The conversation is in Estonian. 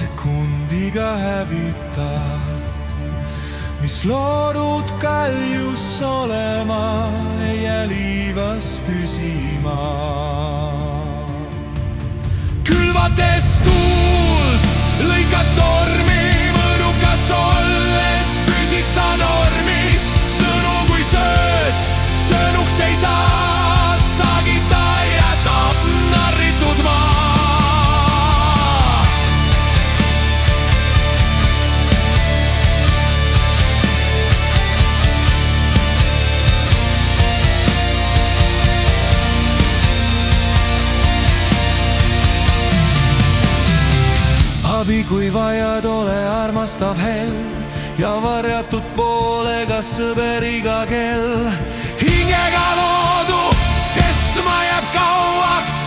sekundiga hävitab, mis loodud kaljus olema ei jää liivas püsima. Külvates tuult, lõikad tormi, mõõdukas olles püsid sa normis. Sõnu kui sööd, söönuks ei saa, saagita jätab narritud maa. Abi kui vajad, ole armastav hell ja varjatud poolega sõber iga kell. Hingega loodu kestma jääb kauaks